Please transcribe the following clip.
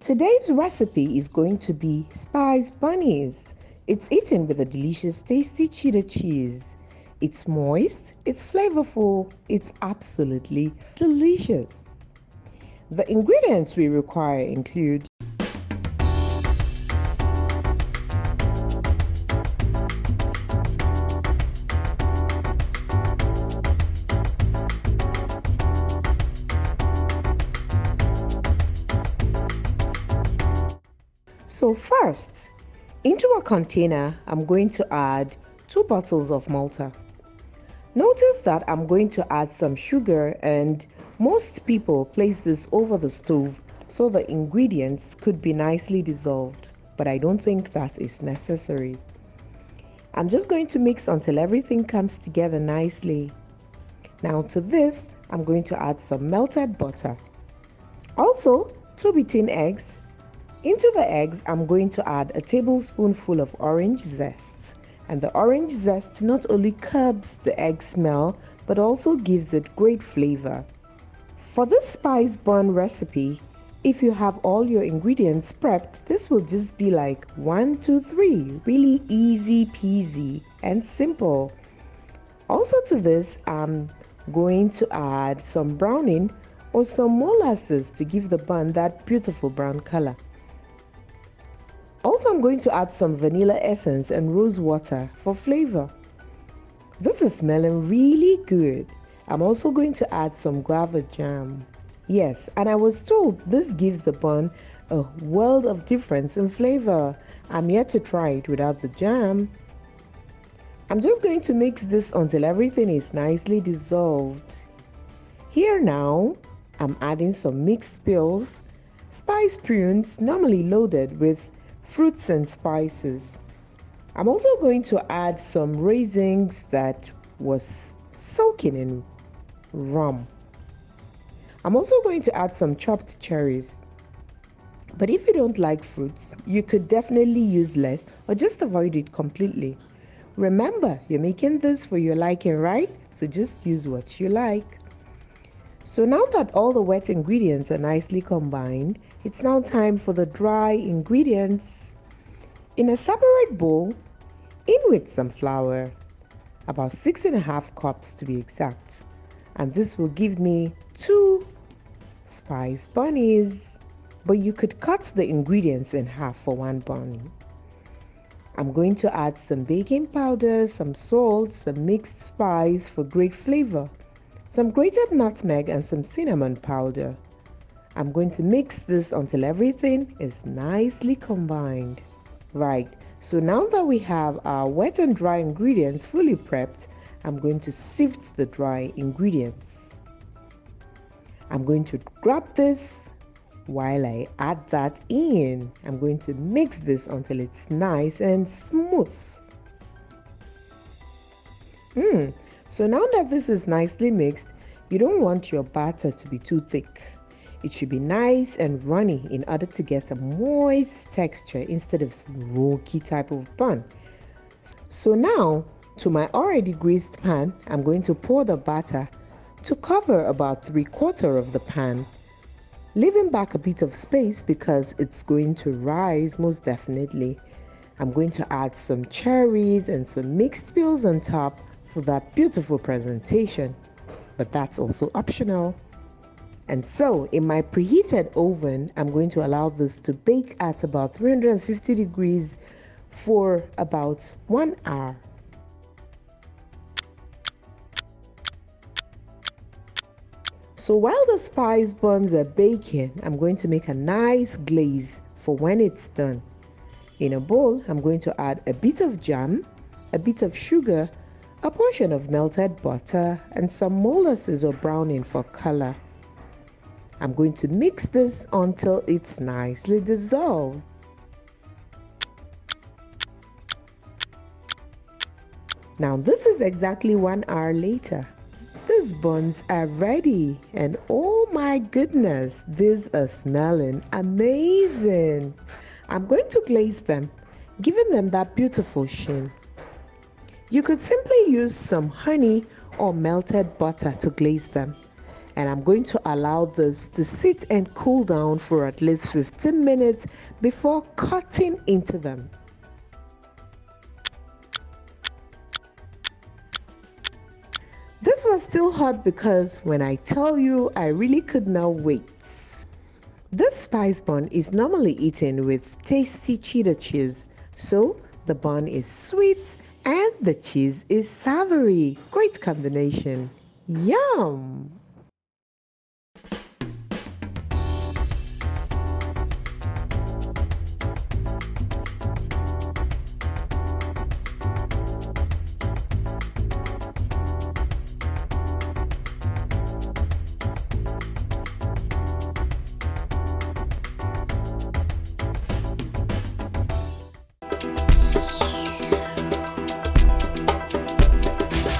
Today's recipe is going to be spice bunnies. It's eaten with a delicious, tasty cheddar cheese. It's moist, it's flavorful, it's absolutely delicious. The ingredients we require include So first, into a container, I'm going to add 2 bottles of Malta. Notice that I'm going to add some sugar, and most people place this over the stove so the ingredients could be nicely dissolved, but I don't think that is necessary. I'm just going to mix until everything comes together nicely. Now to this, I'm going to add some melted butter. Also, 2 beaten eggs. Into the eggs, I'm going to add a tablespoonful of orange zest. And the orange zest not only curbs the egg smell, but also gives it great flavor. For this spice bun recipe, if you have all your ingredients prepped, this will just be like 1, 2, 3. Really easy peasy and simple. Also to this, I'm going to add some browning or some molasses to give the bun that beautiful brown color. Also, I'm going to add some vanilla essence and rose water for flavor. This is smelling really good. I'm also going to add some guava jam. Yes, and I was told this gives the bun a world of difference in flavor. I'm yet to try it without the jam. I'm just going to mix this until everything is nicely dissolved. Here now, I'm adding some mixed pills, spice prunes normally loaded with fruits and spices. I'm also going to add some raisins that was soaking in rum. I'm also going to add some chopped cherries. But if you don't like fruits, you could definitely use less or just avoid it completely. Remember, you're making this for your liking, right? So just use what you like. So now that all the wet ingredients are nicely combined, it's now time for the dry ingredients. In a separate bowl, in with some flour, about 6.5 cups to be exact. And this will give me 2 spice bunnies. But you could cut the ingredients in half for 1 bunny. I'm going to add some baking powder, some salt, some mixed spice for great flavor, some grated nutmeg and some cinnamon powder. I'm going to mix this until everything is nicely combined. Right, so now that we have our wet and dry ingredients fully prepped, I'm going to sift the dry ingredients. I'm going to grab this while I add that in. I'm going to mix this until it's nice and smooth. So now that this is nicely mixed, you don't want your batter to be too thick. It should be nice and runny in order to get a moist texture instead of smoky type of bun. So now, to my already greased pan, I'm going to pour the batter to cover about 3/4 of the pan, leaving back a bit of space because it's going to rise most definitely. I'm going to add some cherries and some mixed pills on top for that beautiful presentation, but that's also optional. And so in my preheated oven, I'm going to allow this to bake at about 350 degrees for about 1 hour. So while the spice buns are baking, I'm going to make a nice glaze for when it's done. In a bowl, I'm going to add a bit of jam, a bit of sugar, a portion of melted butter, and some molasses or browning for color. I'm going to mix this until it's nicely dissolved. Now this is exactly 1 hour later. These buns are ready, and oh my goodness, these are smelling amazing. I'm going to glaze them, giving them that beautiful sheen. You could simply use some honey or melted butter to glaze them. And I'm going to allow this to sit and cool down for at least 15 minutes before cutting into them. This was still hot because when I tell you, I really could not wait. This spice bun is normally eaten with tasty cheddar cheese, so the bun is sweet and the cheese is savory. Great combination. Yum!